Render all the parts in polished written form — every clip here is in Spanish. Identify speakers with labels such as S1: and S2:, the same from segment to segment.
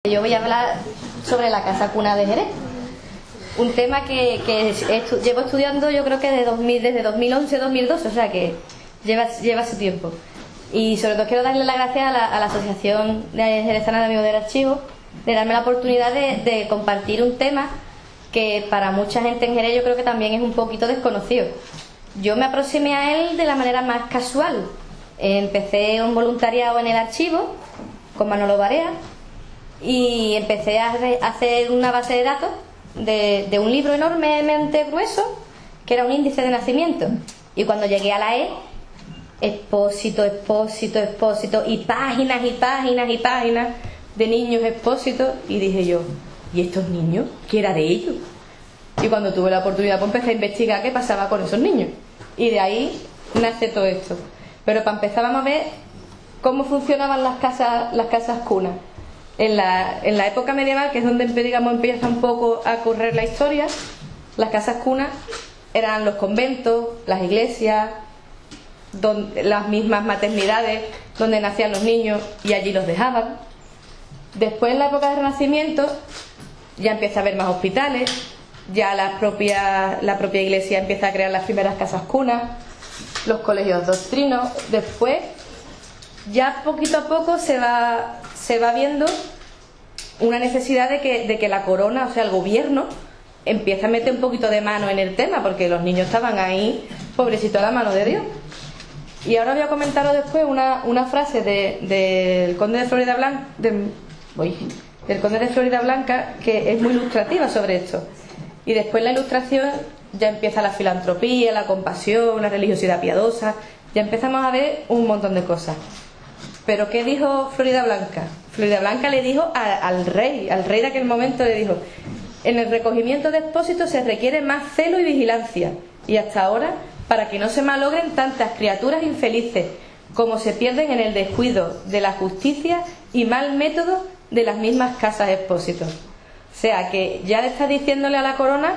S1: Yo voy a hablar sobre la casa cuna de Jerez, un tema que llevo estudiando yo creo que desde 2011-2012, o sea que lleva su tiempo. Y sobre todo quiero darle las gracias a la Asociación Jerezana de Amigos del Archivo de darme la oportunidad de compartir un tema que para mucha gente en Jerez yo creo que también es un poquito desconocido. Yo me aproximé a él de la manera más casual. Empecé un voluntariado en el archivo con Manolo Barea y empecé a hacer una base de datos de un libro enormemente grueso que era un índice de nacimiento. Y cuando llegué a la E, expósito y páginas y páginas y páginas de niños expósitos, y dije yo, ¿y estos niños? ¿Qué era de ellos? Y cuando tuve la oportunidad pues empecé a investigar qué pasaba con esos niños, y de ahí nace todo esto. Pero para empezar vamos a ver cómo funcionaban las casas cunas en la época medieval, que es donde digamos empieza un poco a correr la historia. Las casas cunas eran los conventos, las iglesias, las mismas maternidades donde nacían los niños y allí los dejaban. Después, en la época del Renacimiento, ya empieza a haber más hospitales, ya la propia iglesia empieza a crear las primeras casas cunas, los colegios doctrinos. Después, ya poquito a poco se va viendo una necesidad de que la corona, o sea el gobierno, empieza a meter un poquito de mano en el tema, porque los niños estaban ahí, pobrecitos, a la mano de Dios. Y ahora voy a comentaros después una frase del conde de Florida Blanca, del conde de Florida Blanca, que es muy ilustrativa sobre esto. Y después la ilustración ya empieza la filantropía, la compasión, la religiosidad piadosa, ya empezamos a ver un montón de cosas. Pero ¿qué dijo Florida Blanca? Florida Blanca le dijo al rey de aquel momento, le dijo: en el recogimiento de expósitos se requiere más celo y vigilancia, y hasta ahora, para que no se malogren tantas criaturas infelices como se pierden en el descuido de la justicia y mal método de las mismas casas expósitos. O sea que ya le está diciéndole a la corona: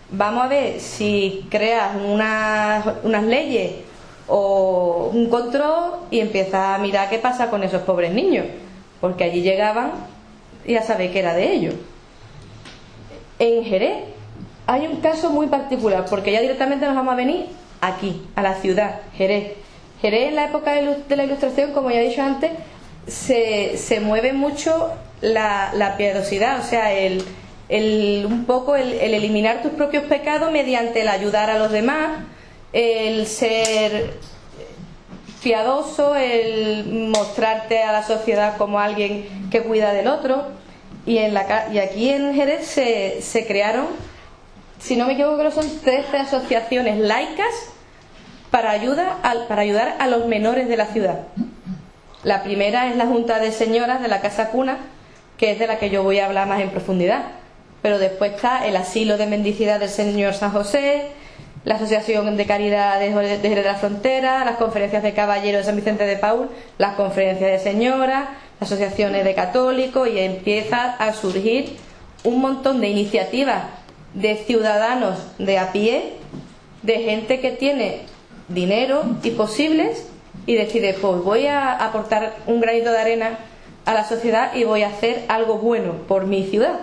S1: vamos a ver si creas unas leyes o un control y empieza a mirar qué pasa con esos pobres niños, porque allí llegaban y ya sabéis que era de ellos. En Jerez hay un caso muy particular, porque ya directamente nos vamos a venir aquí, a la ciudad, Jerez. Jerez, en la época de la Ilustración, como ya he dicho antes, se mueve mucho la piadosidad, o sea, el eliminar tus propios pecados mediante el ayudar a los demás, el ser piadoso, el mostrarte a la sociedad como alguien que cuida del otro. Y aquí en Jerez se crearon, si no me equivoco, son 13 asociaciones laicas para ayudar a los menores de la ciudad. La primera es la Junta de Señoras de la Casa Cuna, que es de la que yo voy a hablar más en profundidad. Pero después está el Asilo de Mendicidad del Señor San José, la Asociación de Caridad de Jerez de la Frontera, las Conferencias de Caballeros de San Vicente de Paúl, las Conferencias de Señoras, las asociaciones de católicos, y empieza a surgir un montón de iniciativas de ciudadanos de a pie, de gente que tiene dinero y posibles y decide: pues voy a aportar un granito de arena a la sociedad y voy a hacer algo bueno por mi ciudad.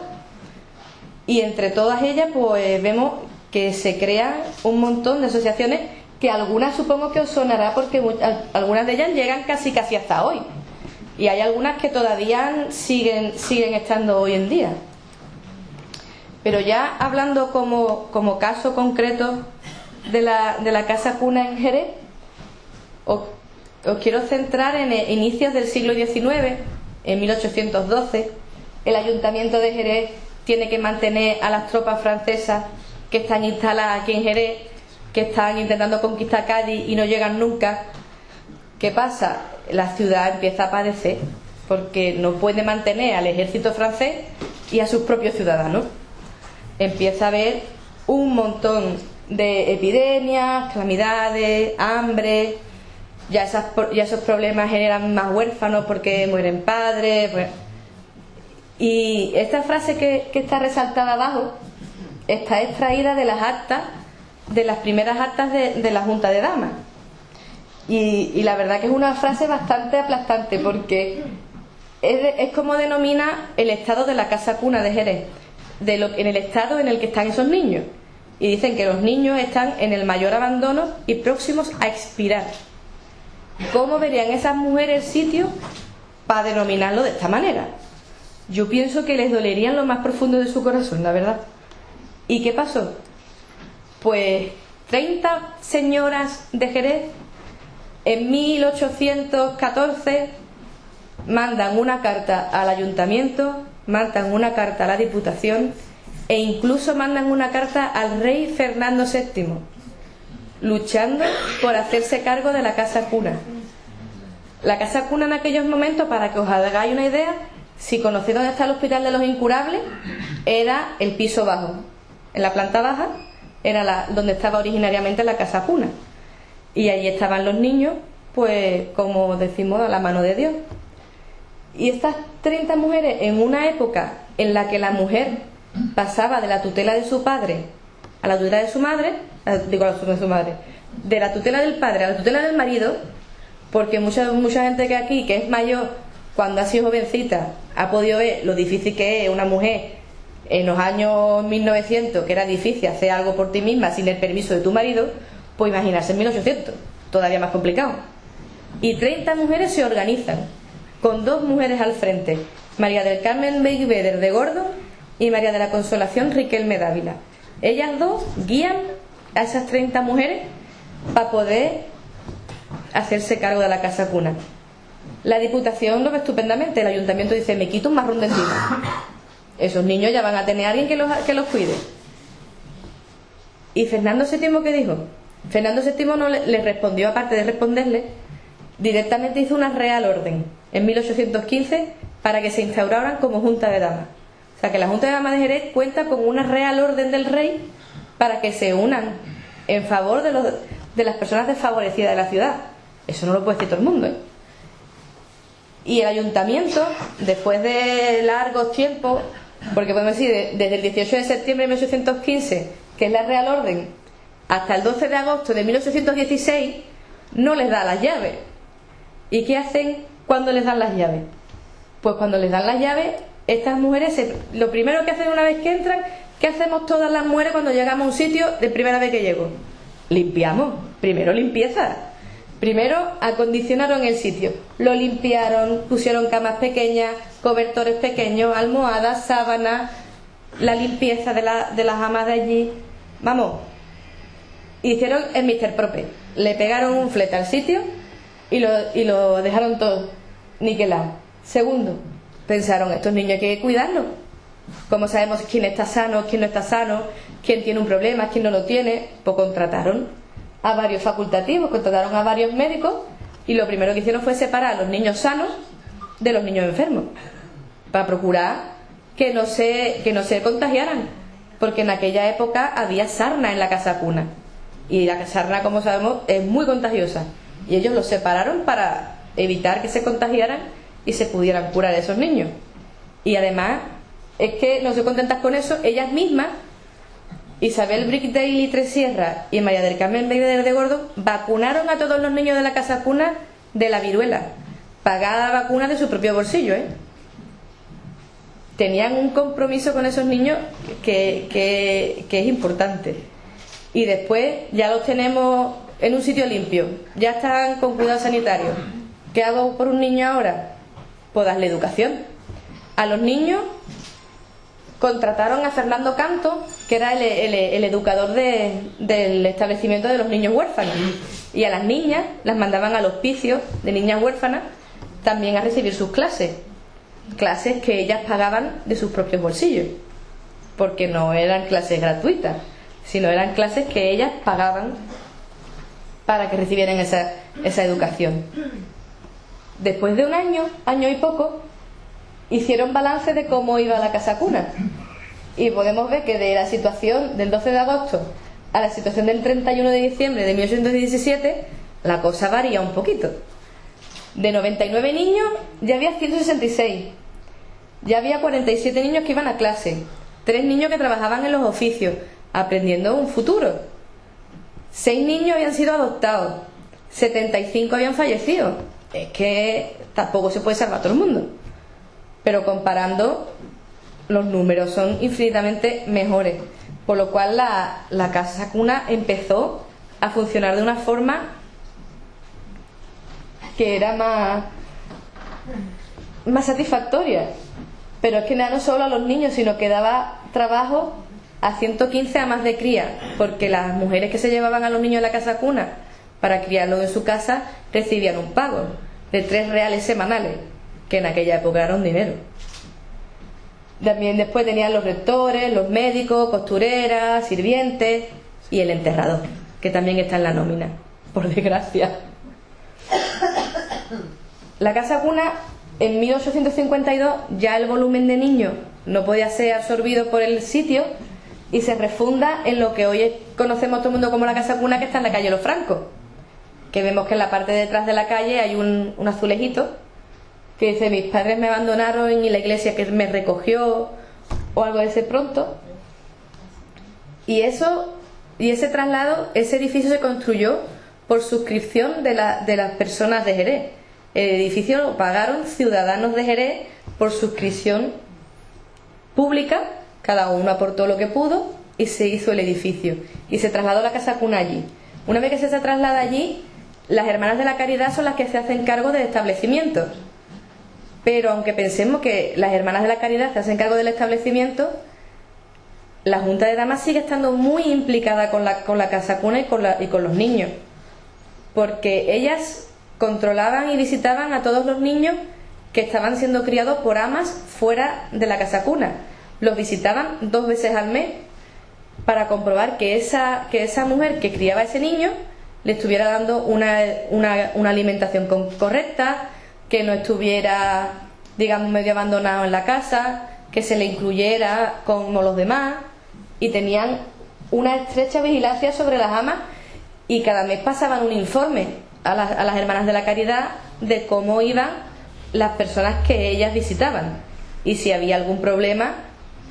S1: Y entre todas ellas pues vemos que se crean un montón de asociaciones, que algunas supongo que os sonará porque algunas de ellas llegan casi hasta hoy, y hay algunas que todavía siguen estando hoy en día. Pero ya hablando como caso concreto de la casa cuna en Jerez, os quiero centrar en inicios del siglo XIX. En 1812 el Ayuntamiento de Jerez tiene que mantener a las tropas francesas que están instaladas aquí en Jerez, que están intentando conquistar Cádiz y no llegan nunca. ¿Qué pasa? La ciudad empieza a padecer porque no puede mantener al ejército francés y a sus propios ciudadanos. Empieza a haber un montón de epidemias, calamidades, hambre. Ya esos problemas generan más huérfanos porque mueren padres. Y esta frase que está resaltada abajo está extraída de las actas, de las primeras actas de la Junta de Damas. Y la verdad que es una frase bastante aplastante, porque
S2: Es como denomina el estado de la casa cuna de Jerez, en el estado en el que están esos niños. Y dicen que los niños están en el mayor abandono y próximos a expirar. ¿Cómo verían esas mujeres el sitio para denominarlo de esta manera? Yo pienso que les dolería en lo más profundo de su corazón, la verdad. ¿Y qué pasó? Pues 30 señoras de Jerez en 1814 mandan una carta al ayuntamiento, mandan una carta a la Diputación e incluso mandan una carta al rey Fernando VII, luchando por hacerse cargo de la casa cuna. La casa cuna en aquellos momentos, para que os hagáis una idea, si conocéis dónde está el Hospital de los Incurables, era el piso bajo. En la planta baja era donde estaba originariamente la casa cuna. Y allí estaban los niños, pues como decimos, a la mano de Dios. Y estas 30 mujeres, en una época en la que la mujer pasaba de la tutela de su padre a la tutela de su madre, de la tutela del padre a la tutela del marido, porque mucha gente que aquí, que es mayor, cuando ha sido jovencita, ha podido ver lo difícil que es una mujer en los años 1900, que era difícil hacer algo por ti misma sin el permiso de tu marido, pues imaginarse en 1800, todavía más complicado. Y 30 mujeres se organizan, con 2 mujeres al frente, María del Carmen Bellveder de Gordo y María de la Consolación Riquelme Dávila. Ellas dos guían a esas 30 mujeres para poder hacerse cargo de la casa cuna. La Diputación lo ve estupendamente. El ayuntamiento dice: me quito un marrón de encima, esos niños ya van a tener a alguien que los cuide. ¿Y Fernando VII qué dijo? Fernando VII no le respondió, aparte de responderle, directamente hizo una real orden en 1815 para que se instauraran como Junta de Damas. O sea, que la Junta de Damas de Jerez cuenta con una real orden del rey para que se unan en favor de las personas desfavorecidas de la ciudad. Eso no lo puede decir todo el mundo, ¿eh? Y el ayuntamiento, después de largos tiempos, porque podemos decir desde el 18 de septiembre de 1815, que es la real orden, hasta el 12 de agosto de 1816, no les da las llaves. ¿Y qué hacen cuando les dan las llaves? Pues cuando les dan las llaves, estas mujeres, lo primero que hacen una vez que entran, ¿qué hacemos todas las mujeres cuando llegamos a un sitio de primera vez que llego? Limpiamos. Primero limpieza. Primero acondicionaron el sitio, lo limpiaron, pusieron camas pequeñas, cobertores pequeños, almohadas, sábanas, la limpieza de las amas de allí. Vamos, hicieron el Mr. Prope, le pegaron un flete al sitio y lo dejaron todo niquelado. Segundo, pensaron: estos niños hay que cuidarlos. ¿Cómo sabemos quién está sano, quién no está sano, quién tiene un problema, quién no lo tiene? Pues contrataron a varios facultativos, contrataron a varios médicos, y lo primero que hicieron fue separar a los niños sanos de los niños enfermos, para procurar que no se contagiaran, porque en aquella época había sarna en la casa cuna, y la sarna, como sabemos, es muy contagiosa, y ellos los separaron para evitar que se contagiaran y se pudieran curar a esos niños. Y además es que no se contentas con eso, ellas mismas, Isabel Brickdale y Tresierra y María del Carmen Bellveder de Gordo, vacunaron a todos los niños de la casa cuna de la viruela, pagada la vacuna de su propio bolsillo, ¿eh? Tenían un compromiso con esos niños que es importante. Y después ya los tenemos en un sitio limpio, ya están con cuidados sanitarios. ¿Qué hago por un niño ahora? Pues darle educación. A los niños contrataron a Fernando Canto, que era el educador del establecimiento de los niños huérfanos, y a las niñas las mandaban al hospicio de niñas huérfanas también a recibir sus clases que ellas pagaban de sus propios bolsillos, porque no eran clases gratuitas, sino eran clases que ellas pagaban para que recibieran esa educación. Después de un año y poco, hicieron balance de cómo iba la casa cuna, y podemos ver que de la situación del 12 de agosto a la situación del 31 de diciembre de 1817 la cosa varía un poquito. De 99 niños ya había 166, ya había 47 niños que iban a clase, 3 niños que trabajaban en los oficios aprendiendo un futuro, 6 niños habían sido adoptados, 75 habían fallecido. Es que tampoco se puede salvar a todo el mundo. pero comparando los números son infinitamente mejores, por lo cual la casa cuna empezó a funcionar de una forma que era más satisfactoria. Pero es que no solo a los niños, sino que daba trabajo a 115 amas de cría, porque las mujeres que se llevaban a los niños en la casa cuna para criarlos en su casa recibían un pago de 3 reales semanales, que en aquella época era un dinero. También después tenían los rectores, los médicos, costureras, sirvientes y el enterrador, que también está en la nómina, por desgracia. La casa cuna, en 1852, ya el volumen de niños no podía ser absorbido por el sitio y se refunda en lo que hoy conocemos todo el mundo como la casa cuna, que está en la calle Los Francos, que vemos que en la parte de detrás de la calle hay un azulejito que dice: mis padres me abandonaron y la iglesia que me recogió, o algo de ese pronto. Y ese traslado, ese edificio se construyó por suscripción de las personas de Jerez. El edificio lo pagaron ciudadanos de Jerez por suscripción pública, cada uno aportó lo que pudo y se hizo el edificio y se trasladó la casa cuna allí. Una vez que se traslada allí, las hermanas de la caridad son las que se hacen cargo del establecimiento. Pero aunque pensemos que las hermanas de la caridad se hacen cargo del establecimiento, la Junta de Damas sigue estando muy implicada con la casa cuna y con los niños, porque ellas controlaban y visitaban a todos los niños que estaban siendo criados por amas fuera de la casa cuna. Los visitaban 2 veces al mes para comprobar que esa mujer que criaba a ese niño le estuviera dando una alimentación correcta, que no estuviera, digamos, medio abandonado en la casa, que se le incluyera como los demás, y tenían una estrecha vigilancia sobre las amas, y cada mes pasaban un informe a las hermanas de la caridad de cómo iban las personas que ellas visitaban, y si había algún problema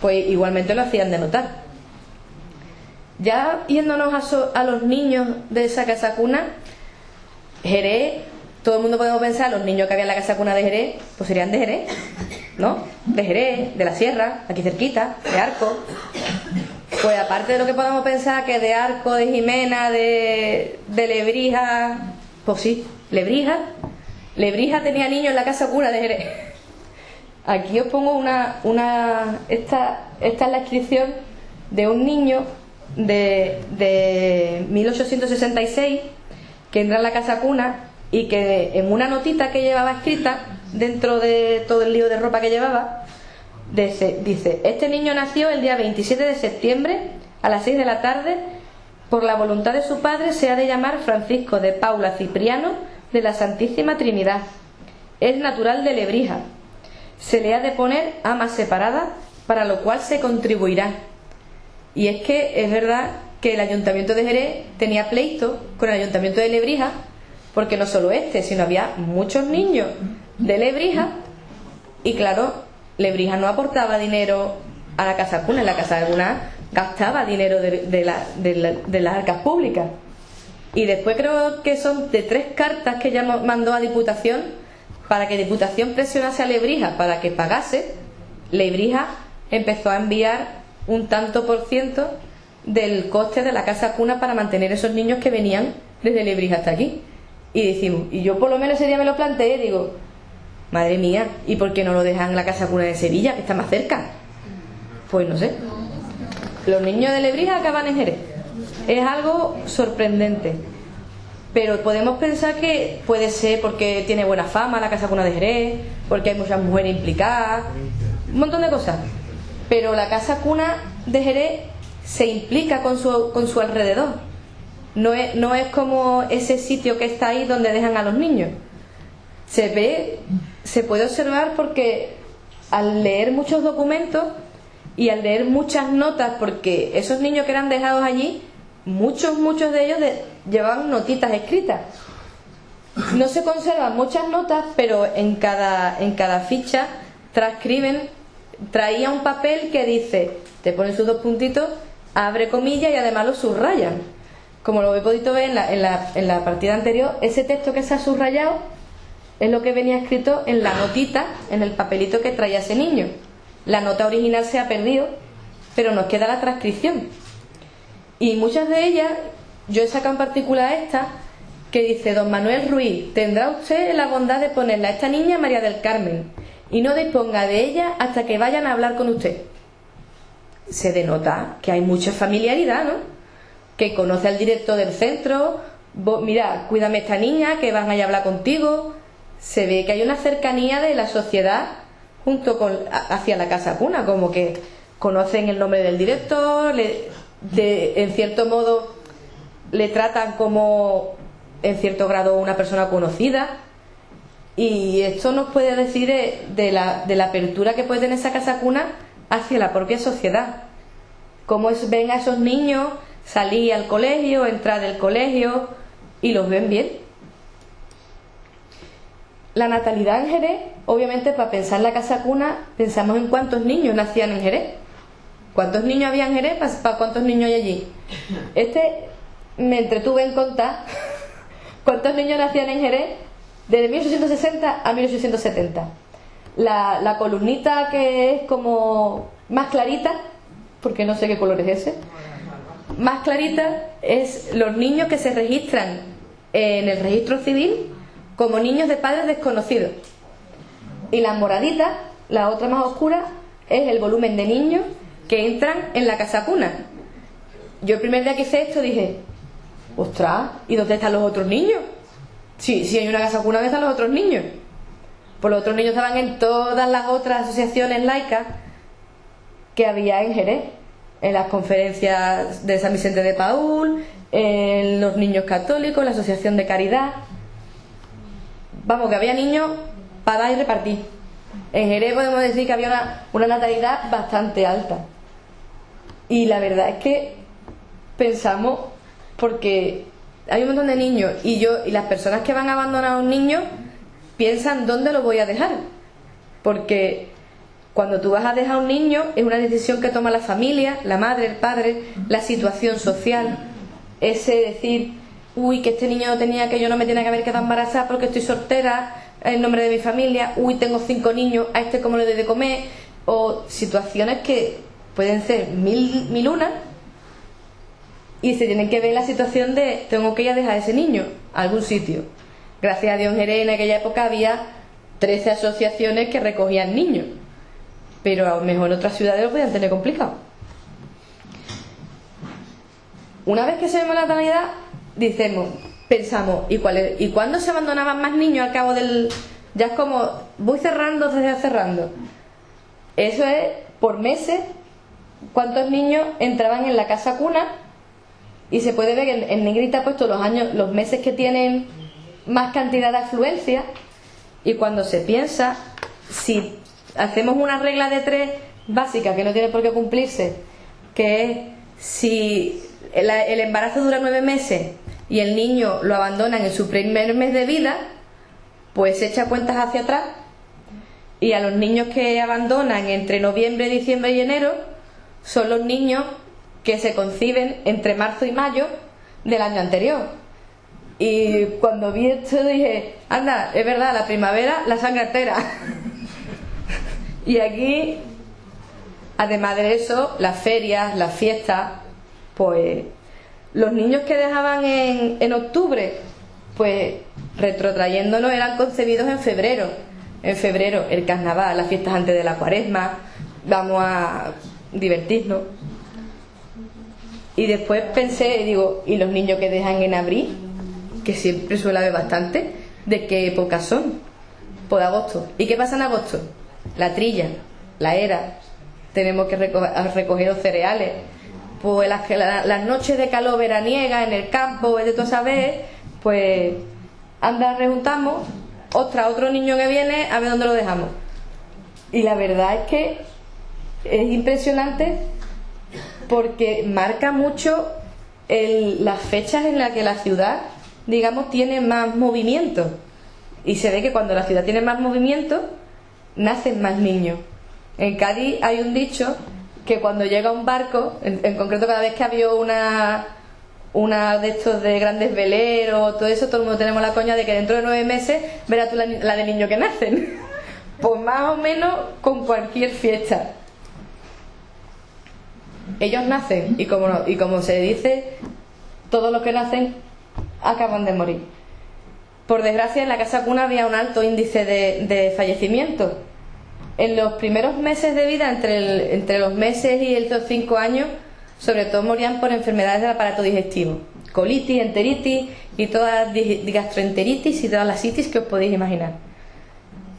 S2: pues igualmente lo hacían de notar. Ya yéndonos a los niños de esa casa cuna, Jerez, todo el mundo podemos pensar, los niños que había en la casa cuna de Jerez pues serían de Jerez, ¿no? De Jerez, de la Sierra, aquí cerquita, de Arco. Pues aparte de lo que podemos pensar, que de Arco, de Jimena, de Lebrija, pues sí, Lebrija tenía niños en la casa cuna de Jerez. Aquí os pongo esta es la inscripción de un niño de 1866 que entra en la casa cuna, y que en una notita que llevaba escrita dentro de todo el lío de ropa que llevaba, dice: este niño nació el día 27 de septiembre a las 6 de la tarde. Por la voluntad de su padre se ha de llamar Francisco de Paula Cipriano de la Santísima Trinidad. Es natural de Lebrija. Se le ha de poner ama separada, para lo cual se contribuirá. Y es que es verdad que el Ayuntamiento de Jerez tenía pleito con el Ayuntamiento de Lebrija, porque no solo sino había muchos niños de Lebrija, y claro, Lebrija no aportaba dinero a la casa cuna. En la casa cuna gastaba dinero de las arcas públicas. Y después creo que son de 3 cartas que ya mandó a Diputación, para que Diputación presionase a Lebrija para que pagase. Lebrija empezó a enviar un tanto por ciento del coste de la casa cuna para mantener esos niños que venían desde Lebrija hasta aquí. Y decimos, y yo por lo menos ese día me lo planteé, digo, madre mía, ¿y por qué no lo dejan en la casa cuna de Sevilla, que está más cerca? Pues no sé. Los niños de Lebrija acaban en Jerez. Es algo sorprendente. Pero podemos pensar que puede ser porque tiene buena fama la casa cuna de Jerez, porque hay muchas mujeres implicadas, un montón de cosas. Pero la casa cuna de Jerez se implica con su alrededor. No es como ese sitio que está ahí donde dejan a los niños. Se puede observar porque al leer muchos documentos y al leer muchas notas, porque esos niños que eran dejados allí, muchos de ellos llevaban notitas escritas. No se conservan muchas notas, pero en cada ficha transcriben, traía un papel que dice, te ponen sus 2 puntitos, abre comillas y además lo subrayan. Como lo he podido ver en la partida anterior, ese texto que se ha subrayado es lo que venía escrito en la notita, en el papelito que traía ese niño. La nota original se ha perdido, pero nos queda la transcripción. Y muchas de ellas, yo he sacado en particular esta, que dice: don Manuel Ruiz, tendrá usted la bondad de ponerle a esta niña María del Carmen y no disponga de ella hasta que vayan a hablar con usted. Se denota que hay mucha familiaridad, ¿no? Que conoce al director del centro, mira, cuídame esta niña, que van a ir a hablar contigo. Se ve que hay una cercanía de la sociedad hacia la casa cuna, como que conocen el nombre del director, en cierto modo le tratan como en cierto grado una persona conocida. Y esto nos puede decir de la apertura que puede tener esa casa cuna hacia la propia sociedad. Cómo ven a esos niños salir al colegio, entrar del colegio, y los ven bien. La natalidad en Jerez, obviamente, para pensar la casa cuna, pensamos en cuántos niños nacían en Jerez. ¿Cuántos niños había en Jerez? ¿Para cuántos niños hay allí? Me entretuve en contar cuántos niños nacían en Jerez desde 1860 a 1870. La columnita que es como más clarita, porque no sé qué color es ese, más clarita, es los niños que se registran en el registro civil como niños de padres desconocidos. Y la moradita, la otra más oscura, es el volumen de niños que entran en la casa cuna. Yo el primer día que hice esto dije: ostras, ¿y dónde están los otros niños? Si hay una casa cuna, ¿dónde están los otros niños? Pues los otros niños estaban en todas las otras asociaciones laicas que había en Jerez, en las conferencias de San Vicente de Paúl, en los niños católicos, la asociación de caridad. Vamos, que había niños para dar y repartir. En Jerez podemos decir que había una natalidad bastante alta. Y la verdad es que pensamos, porque hay un montón de niños, y las personas que van a abandonar a un niño piensan: ¿dónde lo voy a dejar? Porque cuando tú vas a dejar a un niño es una decisión que toma la familia, la madre, el padre, la situación social. Ese decir: uy, que este niño no tenía, que yo no me tenía que haber quedado embarazada porque estoy soltera, en nombre de mi familia. Uy, tengo 5 niños, a este cómo le doy de comer. O situaciones que pueden ser mil una, y se tienen que ver la situación de: tengo que ir a dejar a ese niño a algún sitio. Gracias a Dios en Jerez en aquella época había 13 asociaciones que recogían niños, pero a lo mejor en otras ciudades lo podían tener complicado. Una vez que se ve la natalidad, pensamos: ¿y cuándo se abandonaban más niños al cabo del...? Ya es como, voy cerrando. Eso es por meses, cuántos niños entraban en la casa cuna, y se puede ver que en negrita puesto los meses que tienen más cantidad de afluencia. Y cuando se piensa, si hacemos una regla de 3 básica que no tiene por qué cumplirse, que es: si el embarazo dura 9 meses y el niño lo abandonan en su primer mes de vida, pues se echa cuentas hacia atrás, y a los niños que abandonan entre noviembre, diciembre y enero son los niños que se conciben entre marzo y mayo del año anterior. Y cuando vi esto dije: anda, es verdad, la primavera la sangre entera. Y aquí, además de eso, las ferias, las fiestas, pues los niños que dejaban en octubre, pues retrotrayéndonos, eran concebidos en febrero. En febrero el carnaval, las fiestas antes de la cuaresma, vamos a divertirnos. Y después pensé, digo: ¿y los niños que dejan en abril? Que siempre suele haber bastante. ¿De qué época son? Pues de agosto. ¿Y qué pasa en agosto? La trilla, la era, tenemos que recoger los cereales. Pues las noches de calor veraniega en el campo, de toda esa vez, pues anda, rejuntamos, ostras, otro niño que viene, a ver dónde lo dejamos. Y la verdad es que es impresionante, porque marca mucho las fechas en las que la ciudad, digamos, tiene más movimiento. Y se ve que cuando la ciudad tiene más movimiento, nacen más niños. En Cádiz hay un dicho que cuando llega un barco, en concreto cada vez que había una de estos de grandes veleros, todo eso, todo el mundo tenemos la coña de que dentro de 9 meses verás tú la de niños que nacen. Pues más o menos con cualquier fiesta. Ellos nacen y como se dice, todos los que nacen acaban de morir. Por desgracia, en la casa cuna había un alto índice de fallecimiento. En los primeros meses de vida, entre los meses y los 5 años, sobre todo morían por enfermedades del aparato digestivo, colitis, enteritis y todas las gastroenteritis y todas las itis que os podéis imaginar.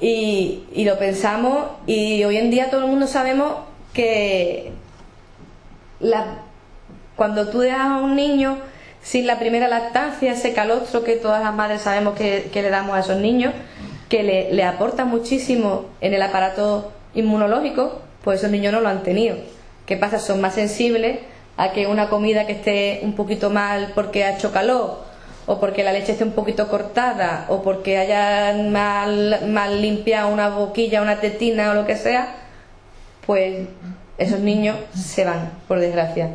S2: Y lo pensamos, y hoy en día todo el mundo sabemos que cuando tú dejas a un niño sin la primera lactancia, ese calostro que todas las madres sabemos que le damos a esos niños, que le aporta muchísimo en el aparato inmunológico, pues esos niños no lo han tenido. ¿Qué pasa? Son más sensibles a que una comida que esté un poquito mal porque ha hecho calor, o porque la leche esté un poquito cortada, o porque haya mal limpiado una boquilla, una tetina o lo que sea, pues esos niños se van, por desgracia.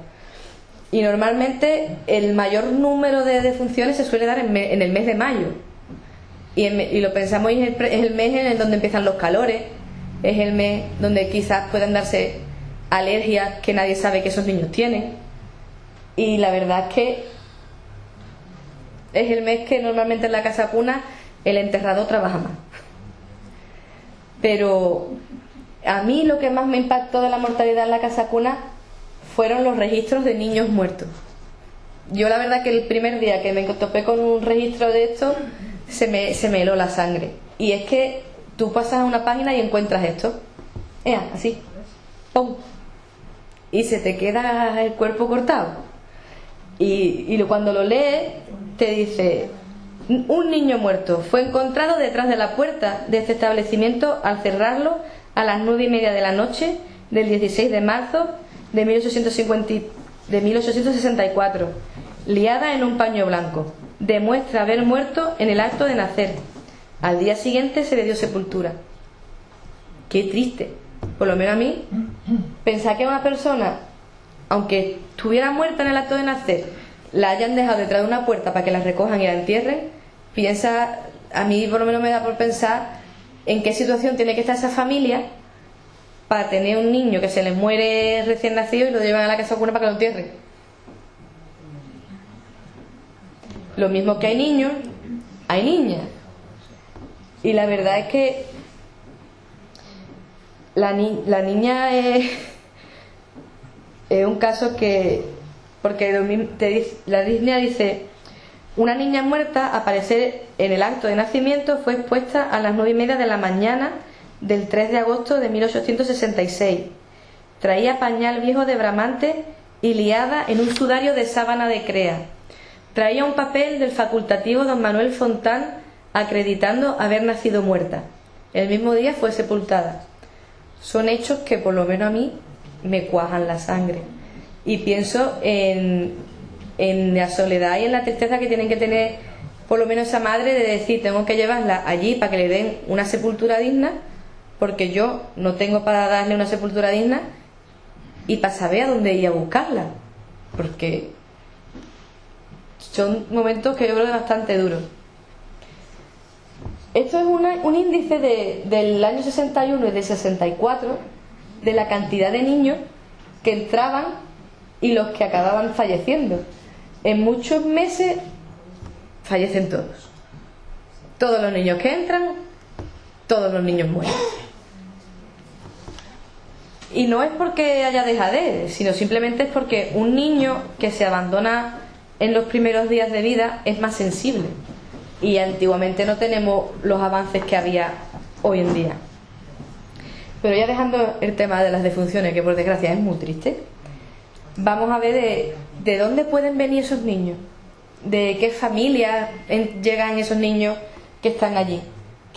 S2: Y normalmente el mayor número de defunciones se suele dar en el mes de mayo. Y lo pensamos, es el mes en el donde empiezan los calores, es el mes donde quizás puedan darse alergias que nadie sabe que esos niños tienen. Y la verdad es que es el mes que normalmente en la casa cuna el enterrado trabaja más. Pero a mí lo que más me impactó de la mortalidad en la casa cuna fueron los registros de niños muertos. Yo la verdad que el primer día que me topé con un registro de esto se me heló la sangre. Y es que tú pasas a una página y encuentras esto, así, ¡pum!, y se te queda el cuerpo cortado. Y cuando lo lees te dice: un niño muerto fue encontrado detrás de la puerta de este establecimiento al cerrarlo a las 9:30 de la noche del 16 de marzo de 1864, liada en un paño blanco. Demuestra haber muerto en el acto de nacer. Al día siguiente se le dio sepultura. Qué triste. Por lo menos a mí, pensar que una persona, aunque estuviera muerta en el acto de nacer, la hayan dejado detrás de una puerta para que la recojan y la entierren, a mí por lo menos me da por pensar en qué situación tiene que estar esa familia para tener un niño que se les muere recién nacido y lo llevan a la casa cuna para que lo entierren. Lo mismo que hay niños, hay niñas. Y la verdad es que la niña es un caso que, porque la niña dice: una niña muerta aparecer en el acto de nacimiento fue expuesta a las 9:30 de la mañana del 3 de agosto de 1866. Traía pañal viejo de bramante y liada en un sudario de sábana de crea. Traía un papel del facultativo don Manuel Fontán acreditando haber nacido muerta. El mismo día fue sepultada. Son hechos que por lo menos a mí me cuajan la sangre. Y pienso en la soledad y en la tristeza que tienen que tener por lo menos esa madre de decir: tengo que llevarla allí para que le den una sepultura digna, porque yo no tengo para darle una sepultura digna, y para saber a dónde ir a buscarla, porque son momentos que yo creo que bastante duros. Esto es un índice del año 61 y del 64 de la cantidad de niños que entraban y los que acababan falleciendo. En muchos meses fallecen todos. Todos los niños que entran, todos los niños mueren. Y no es porque haya dejadez, sino simplemente es porque un niño que se abandona en los primeros días de vida es más sensible. Y antiguamente no tenemos los avances que había hoy en día. Pero ya dejando el tema de las defunciones, que por desgracia es muy triste, vamos a ver de dónde pueden venir esos niños, de qué familias llegan esos niños que están allí,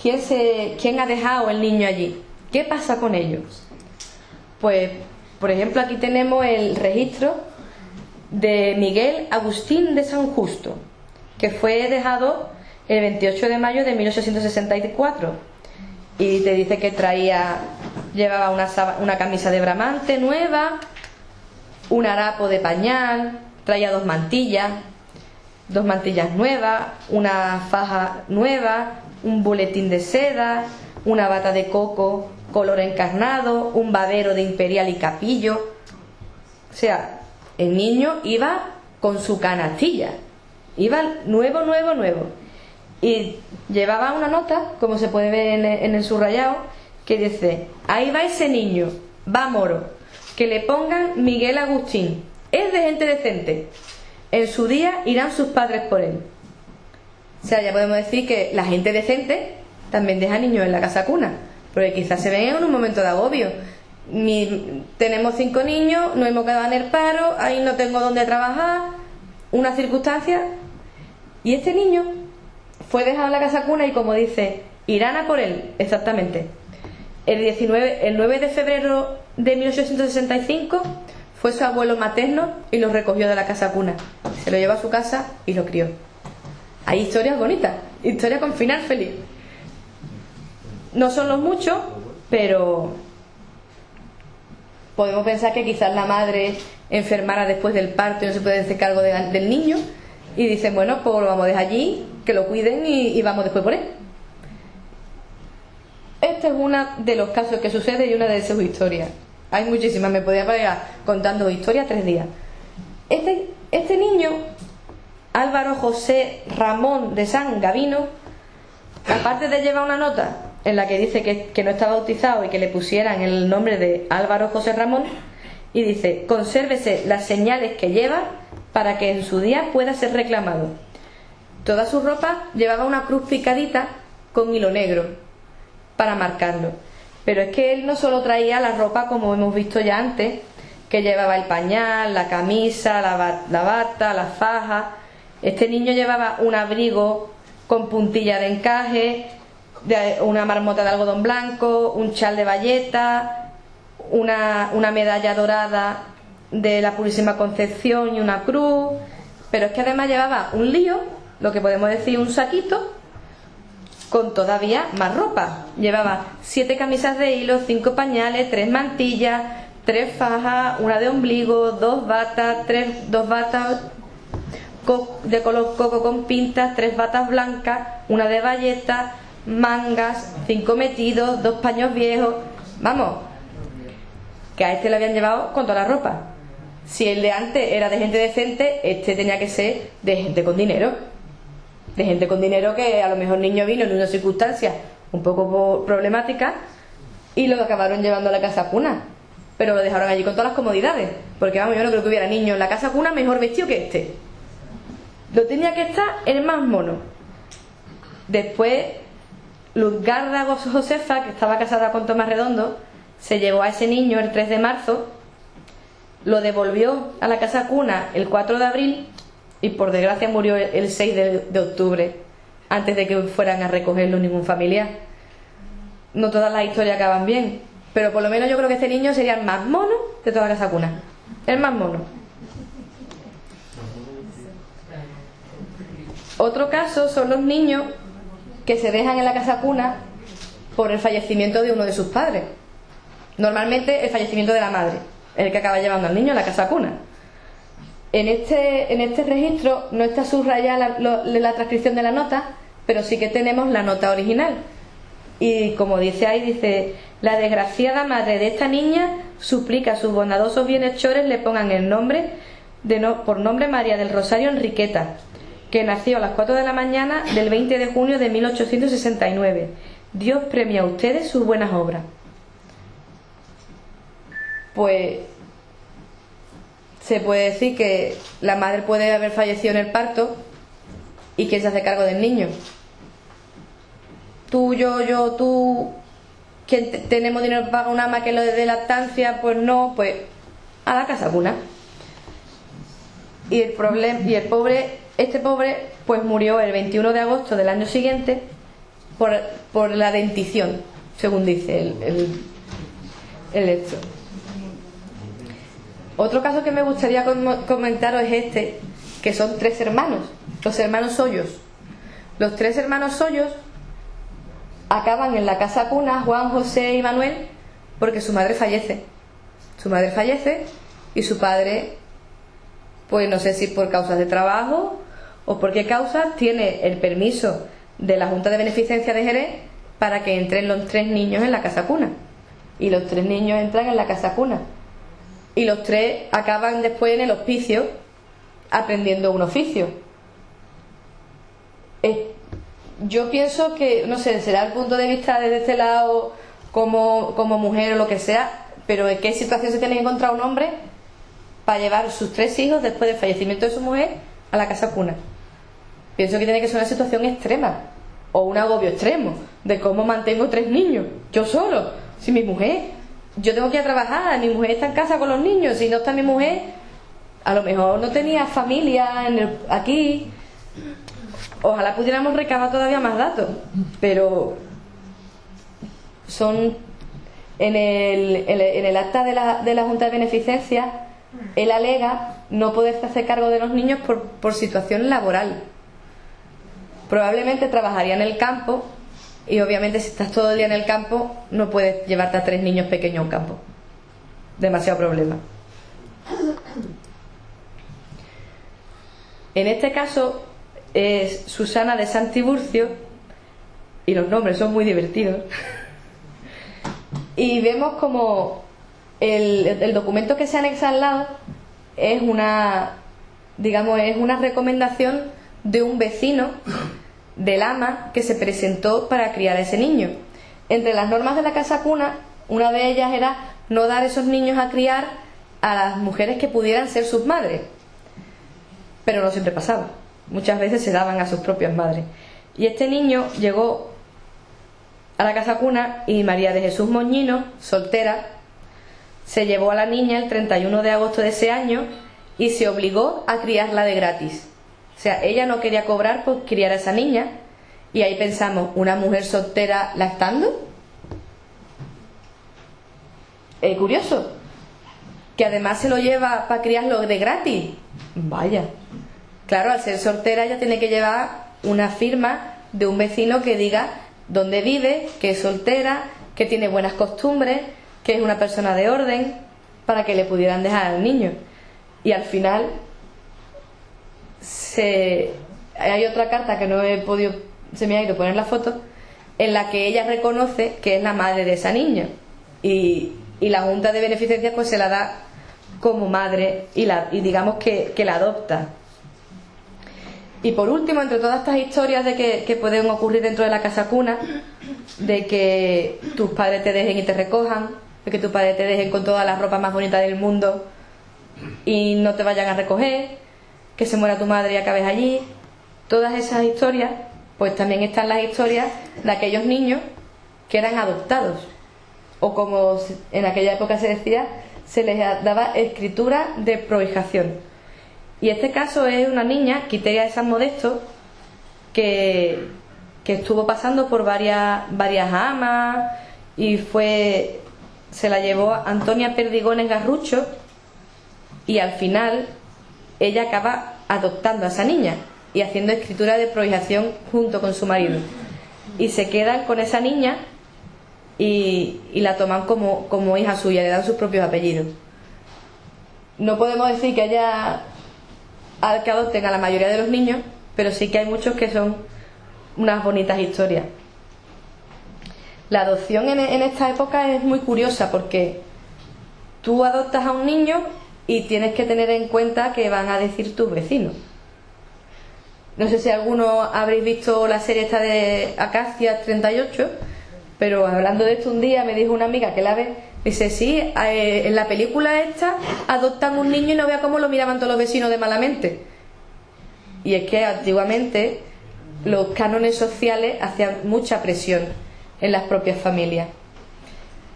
S2: quién ha dejado el niño allí, qué pasa con ellos. Pues, por ejemplo, aquí tenemos el registro de Miguel Agustín de San Justo, que fue dejado el 28 de mayo de 1864, y te dice que llevaba una camisa de bramante nueva, un harapo de pañal, traía dos mantillas nuevas, una faja nueva, un boletín de seda, una bata de coco color encarnado, un babero de imperial y capillo. O sea, el niño iba con su canastilla, iba nuevo. Y llevaba una nota, como se puede ver en el subrayado, que dice: ahí va ese niño, va moro, que le pongan Miguel Agustín, es de gente decente, en su día irán sus padres por él. O sea, ya podemos decir que la gente decente también deja niños en la casa cuna, porque quizás se ven en un momento de agobio. Tenemos 5 niños, nos hemos quedado en el paro, ahí no tengo dónde trabajar, una circunstancia, y este niño fue dejado en la casa cuna y, como dice, irán a por él, exactamente. El 9 de febrero de 1865 fue su abuelo materno y lo recogió de la casa cuna, se lo llevó a su casa y lo crió. Hay historias bonitas, historias con final feliz. No son los muchos, pero podemos pensar que quizás la madre enfermara después del parto y no se puede hacer cargo del niño, y dicen: bueno, pues lo vamos a dejar allí, que lo cuiden y vamos después por él. Este es uno de los casos que sucede y una de sus historias. Hay muchísimas, me podría parar contando historias 3 días. Este niño, Álvaro José Ramón de San Gavino, aparte de llevar una nota en la que dice que no está bautizado y que le pusieran el nombre de Álvaro José Ramón, y dice: consérvese las señales que lleva para que en su día pueda ser reclamado. Toda su ropa llevaba una cruz picadita con hilo negro para marcarlo. Pero es que él no solo traía la ropa, como hemos visto ya antes, que llevaba el pañal, la camisa, la bata, la faja. Este niño llevaba un abrigo con puntilla de encaje, una marmota de algodón blanco, un chal de bayeta, una medalla dorada de la Purísima Concepción y una cruz. Pero es que además llevaba un lío, lo que podemos decir un saquito, con todavía más ropa. Llevaba 7 camisas de hilo, 5 pañales, 3 mantillas, 3 fajas, una de ombligo, 2 batas, 2 batas de color coco con pintas, 3 batas blancas, una de bayeta, mangas, 5 metidos, 2 paños viejos. Vamos, que a este le habían llevado con toda la ropa. Si el de antes era de gente decente, este tenía que ser de gente con dinero. De gente con dinero, que a lo mejor el niño vino en una circunstancia un poco problemática y lo acabaron llevando a la casa cuna, pero lo dejaron allí con todas las comodidades, porque vamos, yo no creo que hubiera niño en la casa cuna mejor vestido que este. Lo tenía que estar el más mono. Después Luzgarda Josefa, que estaba casada con Tomás Redondo, se llevó a ese niño el 3 de marzo, lo devolvió a la casa cuna el 4 de abril y por desgracia murió el 6 de octubre, antes de que fueran a recogerlo ningún familiar. No todas las historias acaban bien, pero por lo menos yo creo que este niño sería el más mono de toda la casa cuna, el más mono. Otro caso son los niños que se dejan en la casa cuna por el fallecimiento de uno de sus padres. Normalmente el fallecimiento de la madre, el que acaba llevando al niño a la casa cuna. En este registro no está subrayada la transcripción de la nota, pero sí que tenemos la nota original. Y como dice ahí, dice: la desgraciada madre de esta niña suplica a sus bondadosos bienhechores le pongan el nombre por nombre María del Rosario Enriqueta, que nació a las 4 de la mañana del 20 de junio de 1869. Dios premia a ustedes sus buenas obras. Pues se puede decir que la madre puede haber fallecido en el parto, y ¿quién se hace cargo del niño? Tú, yo, tú. ¿Quién tenemos dinero para pagar una ama que lo de lactancia? Pues no, pues a la casa cuna. Y este pobre pues murió el 21 de agosto del año siguiente por la dentición, según dice el hecho. Otro caso que me gustaría comentaros es este, que son 3 hermanos, los hermanos Hoyos. Los 3 hermanos Hoyos acaban en la casa cuna, Juan, José y Manuel, porque su madre fallece. Su madre fallece y su padre pues no sé si por causas de trabajo o por qué causas, tiene el permiso de la Junta de Beneficencia de Jerez para que entren los 3 niños en la casa cuna. Y los 3 niños entran en la casa cuna. Y los 3 acaban después en el hospicio aprendiendo un oficio. Yo pienso que, no sé, será el punto de vista desde este lado como mujer o lo que sea, pero ¿en qué situación se tiene que encontrar un hombre para llevar sus 3 hijos después del fallecimiento de su mujer a la casa cuna? Pienso que tiene que ser una situación extrema o un agobio extremo de cómo mantengo 3 niños yo solo, si mi mujer, yo tengo que ir a trabajar, mi mujer está en casa con los niños, si no está mi mujer, a lo mejor no tenía familia aquí. Ojalá pudiéramos recabar todavía más datos, pero son en el acta de la Junta de Beneficencia, él alega no poderse hacer cargo de los niños por situación laboral. Probablemente trabajaría en el campo, y obviamente si estás todo el día en el campo no puedes llevarte a 3 niños pequeños a un campo, demasiado problema. En este caso es Susana de Santiburcio, y los nombres son muy divertidos. Y vemos como el documento que se anexa al lado es una recomendación de un vecino del ama que se presentó para criar a ese niño. Entre las normas de la casa cuna, una de ellas era no dar esos niños a criar a las mujeres que pudieran ser sus madres, pero no siempre pasaba, muchas veces se daban a sus propias madres. Y este niño llegó a la casa cuna y María de Jesús Moñino, soltera, se llevó a la niña el 31 de agosto de ese año y se obligó a criarla de gratis. O sea, ella no quería cobrar por criar a esa niña. Y ahí pensamos, ¿una mujer soltera lactando? Curioso. Que además se lo lleva para criarlo de gratis. Vaya. Claro, al ser soltera ella tiene que llevar una firma de un vecino que diga dónde vive, que es soltera, que tiene buenas costumbres, que es una persona de orden, para que le pudieran dejar al niño. Y al final hay otra carta que no he podido, se me ha ido poner la foto, en la que ella reconoce que es la madre de esa niña, y la Junta de Beneficencia pues se la da como madre y digamos que la adopta. Y por último, entre todas estas historias de que pueden ocurrir dentro de la casa cuna, de que tus padres te dejen y te recojan, de que tus padres te dejen con toda la ropa más bonita del mundo y no te vayan a recoger, que se muera tu madre y acabes allí, todas esas historias, pues también están las historias de aquellos niños que eran adoptados, o como en aquella época se decía, se les daba escritura de prohijación. Y este caso es una niña, Quiteria de San Modesto, que estuvo pasando por varias amas y se la llevó Antonia Perdigones Garrucho, y al final ella acaba adoptando a esa niña y haciendo escritura de prohijación junto con su marido, y se quedan con esa niña y la toman como hija suya, le dan sus propios apellidos. No podemos decir que adopten a la mayoría de los niños, pero sí que hay muchos que son unas bonitas historias. La adopción en esta época es muy curiosa, porque tú adoptas a un niño y tienes que tener en cuenta que van a decir tus vecinos. No sé si alguno habréis visto la serie esta de Acacia 38, pero hablando de esto un día me dijo una amiga que la ve, dice, sí, en la película esta adoptan un niño y no vea cómo lo miraban todos los vecinos de malamente. Y es que antiguamente los cánones sociales hacían mucha presión en las propias familias.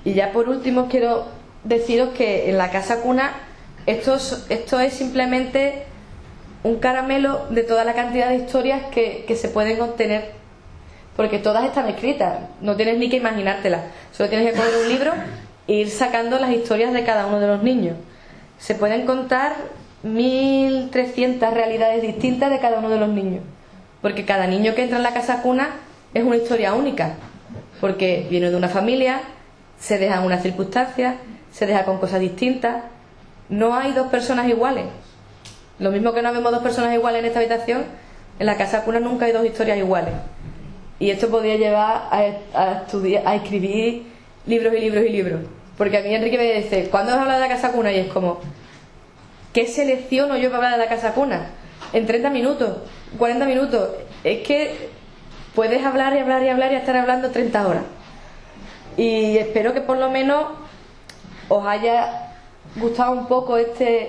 S2: Y ya por último quiero deciros que en la casa cuna esto es simplemente un caramelo de toda la cantidad de historias que se pueden obtener, porque todas están escritas, no tienes ni que imaginártelas, solo tienes que coger un libro e ir sacando las historias de cada uno de los niños. Se pueden contar 1300 realidades distintas de cada uno de los niños, porque cada niño que entra en la casa cuna es una historia única, porque viene de una familia, se deja en unas circunstancias, se deja con cosas distintas. No hay dos personas iguales, Lo mismo que no vemos dos personas iguales en esta habitación, en la casa cuna nunca hay dos historias iguales. Y esto podría llevar a estudiar, a escribir libros y libros y libros. Porque a mí Enrique me dice, ¿cuándo vas a hablar de la casa cuna? Y es como, ¿qué selecciono yo para hablar de la casa cuna? En 30 minutos, 40 minutos. Es que puedes hablar y hablar y hablar y estar hablando 30 horas. Y espero que por lo menos os haya gustado un poco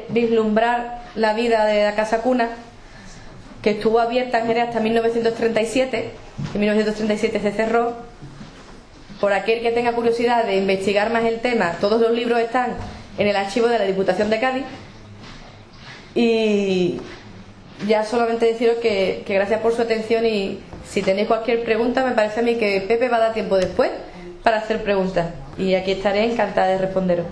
S2: vislumbrar la vida de la casa cuna, que estuvo abierta en Jerez hasta 1937. En 1937 se cerró. Por aquel que tenga curiosidad de investigar más el tema, todos los libros están en el archivo de la Diputación de Cádiz. Y ya solamente deciros que gracias por su atención, y si tenéis cualquier pregunta, me parece a mí que Pepe va a dar tiempo después para hacer preguntas, y aquí estaré encantada de responderos.